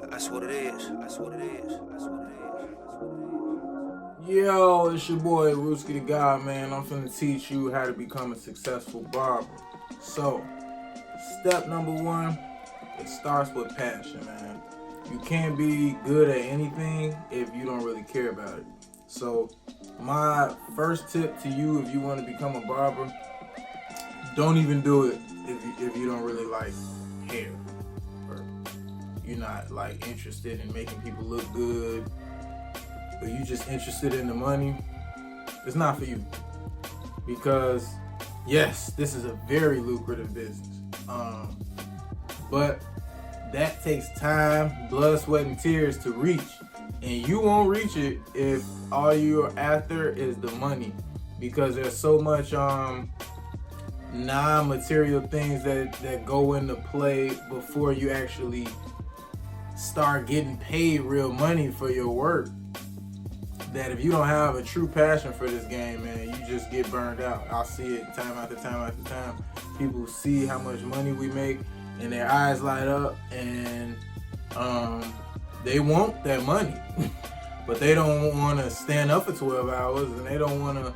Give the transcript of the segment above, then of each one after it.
That's what it is. That's what it is. That's what it is. That's what it is. Yo, it's your boy Rooski the God, man. I'm finna teach you how to become a successful barber. So, step number one, it starts with passion, man. You can't be good at anything if you don't really care about it. So, my first tip to you, if you want to become a barber, don't even do it if you don't really like hair, or you're not like interested in making people look good, but you just interested in the money. It's not for you, because yes, this is a very lucrative business, but that takes time, blood, sweat, and tears to reach, and you won't reach it if all you're after is the money, because there's so much non-material things that go into play before you actually start getting paid real money for your work, that if you don't have a true passion for this game, man, you just get burned out. I'll see it time after time after time. People see how much money we make and their eyes light up, and they want that money but they don't want to stand up for 12 hours, and they don't want to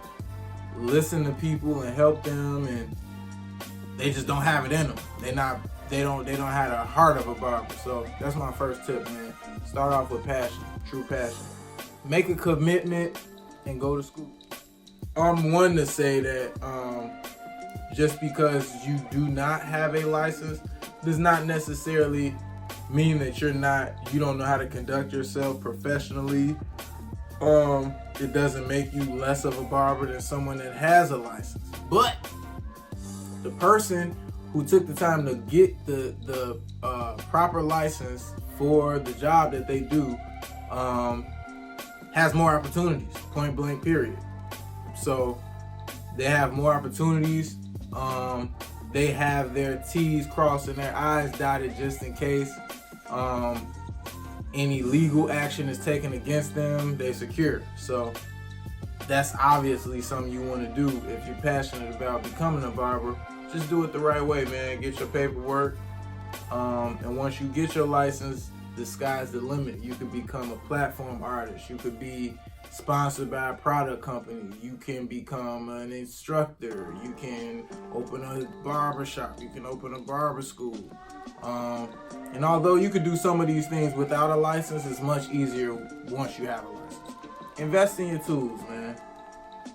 listen to people and help them, and they just don't have it in them. They don't have the heart of a barber. So that's my first tip, man. Start off with passion, true passion. Make a commitment and go to school. I'm one to say that just because you do not have a license does not necessarily mean that you don't know how to conduct yourself professionally. It doesn't make you less of a barber than someone that has a license. But the person who took the time to get the proper license for the job that they do has more opportunities, point blank period. So they have more opportunities. They have their T's crossed and their I's dotted just in case any legal action is taken against them, they secure. So that's obviously something you want to do if you're passionate about becoming a barber. Just do it the right way, man. Get your paperwork, and once you get your license, the sky's the limit. You could become a platform artist. You could be sponsored by a product company. You can become an instructor. You can open a barber shop. You can open a barber school. And although you could do some of these things without a license, it's much easier once you have a license. Invest in your tools, man.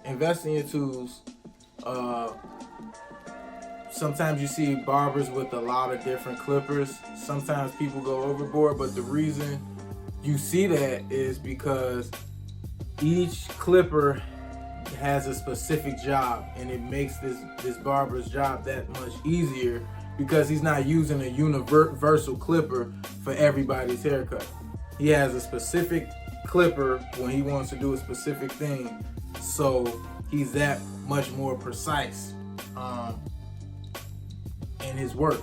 Invest in your tools. Sometimes you see barbers with a lot of different clippers. Sometimes people go overboard, but the reason you see that is because each clipper has a specific job, and it makes this barber's job that much easier because he's not using a universal clipper for everybody's haircut. He has a specific clipper when he wants to do a specific thing, so he's that much more precise in his work,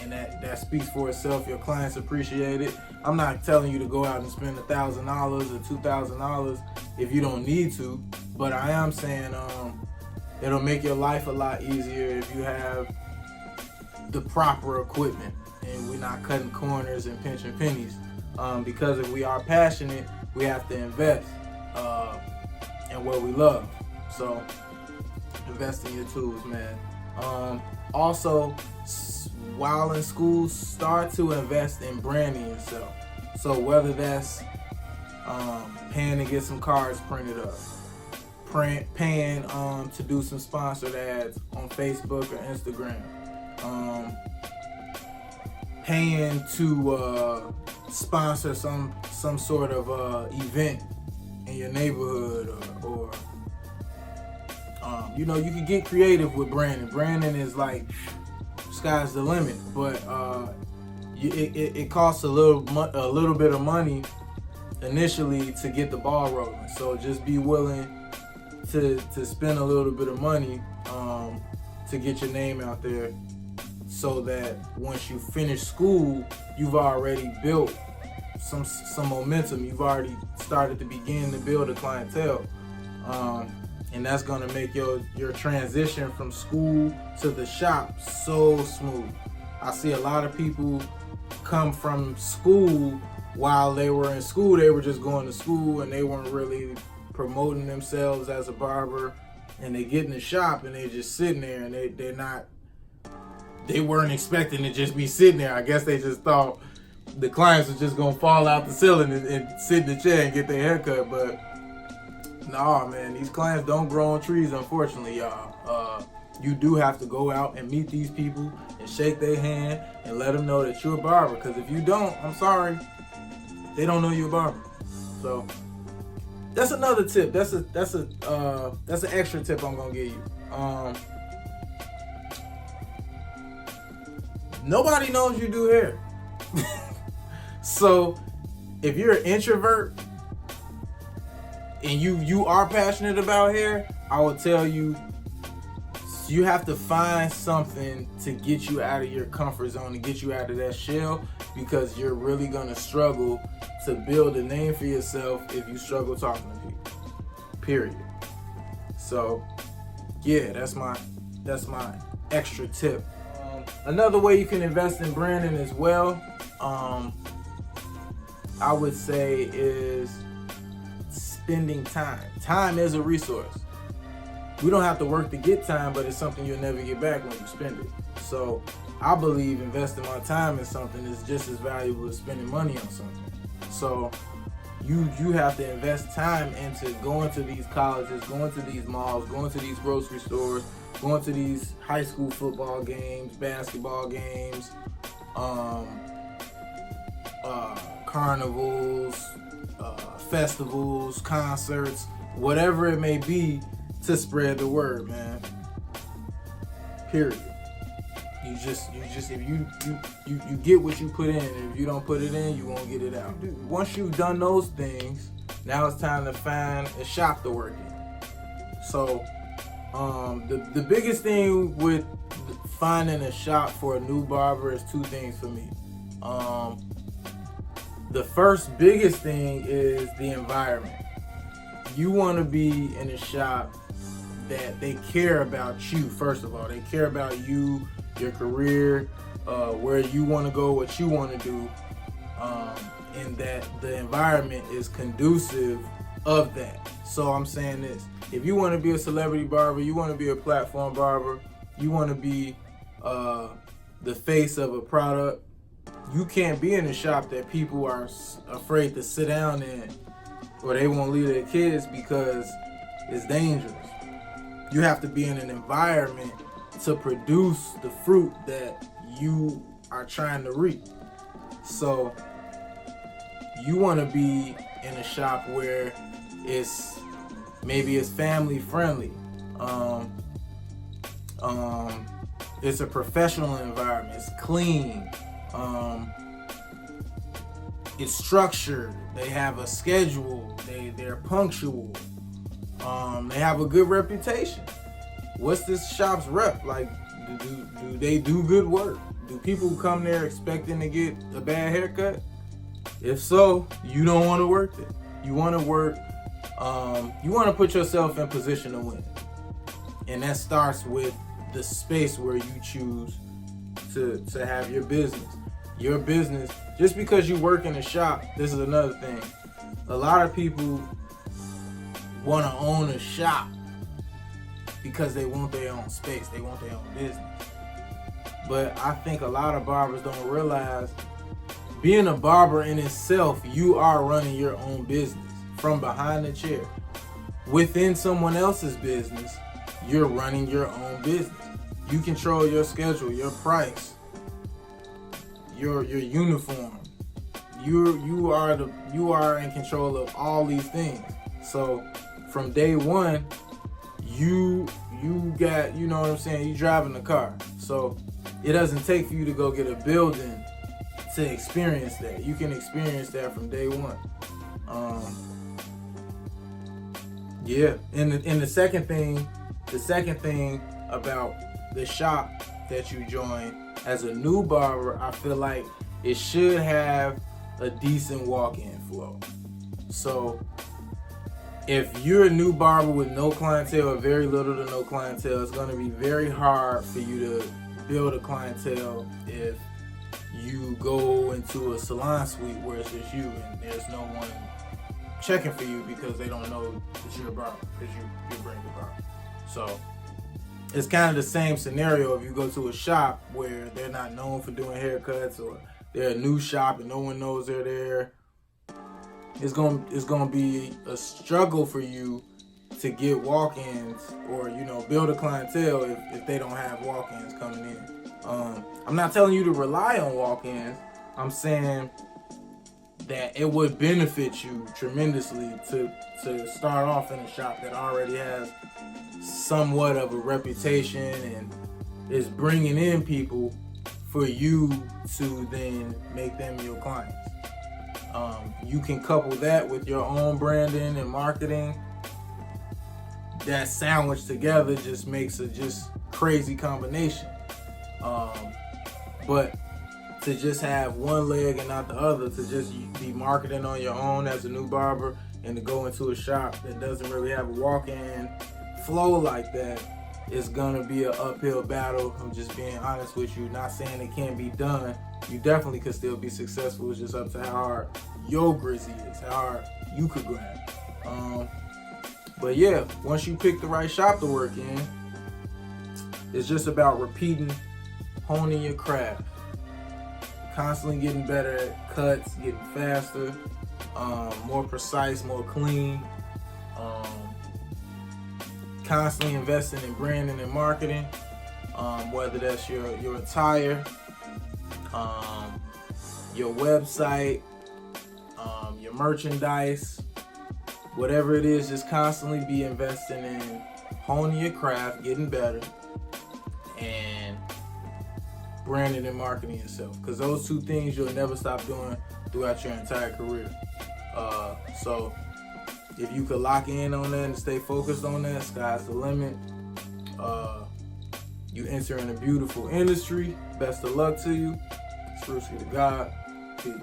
and that speaks for itself. Your clients appreciate it. I'm not telling you to go out and spend $1,000 or $2,000 if you don't need to, but I am saying it'll make your life a lot easier if you have the proper equipment and we're not cutting corners and pinching pennies, because if we are passionate, we have to invest in what we love. So invest in your tools, man. Also, while in school, start to invest in branding yourself. So whether that's paying to get some cards printed up, paying to do some sponsored ads on Facebook or Instagram, paying to sponsor some sort of event in your neighborhood, or you can get creative with branding. Branding is like sky's the limit, but it costs a little bit of money initially to get the ball rolling. So just be willing to spend a little bit of money to get your name out there, so that once you finish school, you've already built some momentum. You've already started to begin to build a clientele. And that's gonna make your transition from school to the shop so smooth. I see a lot of people come from school. While they were in school, they were just going to school and they weren't really promoting themselves as a barber. And they get in the shop and they're just sitting there and they weren't expecting to just be sitting there. I guess they just thought the clients were just gonna fall out the ceiling and sit in the chair and get their haircut. But nah, man, these clients don't grow on trees, unfortunately, y'all. You do have to go out and meet these people and shake their hand and let them know that you're a barber. Because if you don't, I'm sorry, they don't know you're a barber. So that's another tip. That's an extra tip I'm gonna give you. Nobody knows you do hair. So if you're an introvert and you are passionate about hair, I will tell you, you have to find something to get you out of your comfort zone, to get you out of that shell, because you're really gonna struggle to build a name for yourself if you struggle talking to people. Period. So yeah, that's my extra tip. Another way you can invest in branding as well, I would say, is spending time. Time is a resource. We don't have to work to get time, but it's something you'll never get back when you spend it. So I believe investing my time in something is just as valuable as spending money on something. So you have to invest time into going to these colleges, going to these malls, going to these grocery stores, going to these high school football games, basketball games, carnivals, festivals, concerts, whatever it may be, to spread the word, man. Period. You just if you get what you put in, and if you don't put it in, you won't get it out. Once you've done those things, now it's time to find a shop to work in. So the biggest thing with finding a shop for a new barber is two things for me. The first biggest thing is the environment. You want to be in a shop that they care about you. First of all, they care about you, your career, where you want to go, what you want to do, and that the environment is conducive of that. So I'm saying this: if you want to be a celebrity barber, you want to be a platform barber, you want to be the face of a product, you can't be in a shop that people are afraid to sit down in, or they won't leave their kids because it's dangerous. You have to be in an environment to produce the fruit that you are trying to reap. So you want to be in a shop where it's family friendly. It's a professional environment. It's clean. It's structured. They have a schedule. They're punctual. They have a good reputation. What's this shop's rep? Like, do they do good work? Do people come there expecting to get a bad haircut? If so, you don't want to work there. You want to work, you want to put yourself in position to win. And that starts with the space where you choose to have your business. Your business, just because you work in a shop, this is another thing. A lot of people want to own a shop because they want their own space, they want their own business. But I think a lot of barbers don't realize, being a barber in itself, you are running your own business from behind the chair. Within someone else's business, you're running your own business. You control your schedule, your price, your uniform. You are in control of all these things. So from day one, you got, you know what I'm saying, you driving the car. So it doesn't take for you to go get a building to experience that. You can experience that from day one. Yeah, and the second thing about the shop that you join as a new barber, I feel like it should have a decent walk-in flow. So if you're a new barber with no clientele or very little to no clientele, it's going to be very hard for you to build a clientele if you go into a salon suite where it's just you and there's no one checking for you because they don't know that you're a barber, because you're brand new barber. So it's kind of the same scenario if you go to a shop where they're not known for doing haircuts, or they're a new shop and no one knows they're there. It's gonna be a struggle for you to get walk-ins, or build a clientele if they don't have walk-ins coming in. I'm not telling you to rely on walk-ins. I'm saying that it would benefit you tremendously to start off in a shop that already has somewhat of a reputation and is bringing in people for you to then make them your clients. You can couple that with your own branding and marketing. That sandwich together just makes a just crazy combination. But to just have one leg and not the other, to just be marketing on your own as a new barber, and to go into a shop that doesn't really have a walk-in flow like that, is gonna be an uphill battle. I'm just being honest with you. Not saying it can't be done. You definitely could still be successful. It's just up to how hard your grizzy is, how hard you could grind. But yeah, once you pick the right shop to work in, it's just about repeating, honing your craft, constantly getting better at cuts, getting faster, more precise, more clean, constantly investing in branding and marketing, whether that's your attire, your website, your merchandise, whatever it is. Just constantly be investing in honing your craft, getting better, and branding and marketing yourself, because those two things you'll never stop doing throughout your entire career. So if you could lock in on that and stay focused on that, sky's the limit. You enter in a beautiful industry. Best of luck to you. Spruce to God. Peace.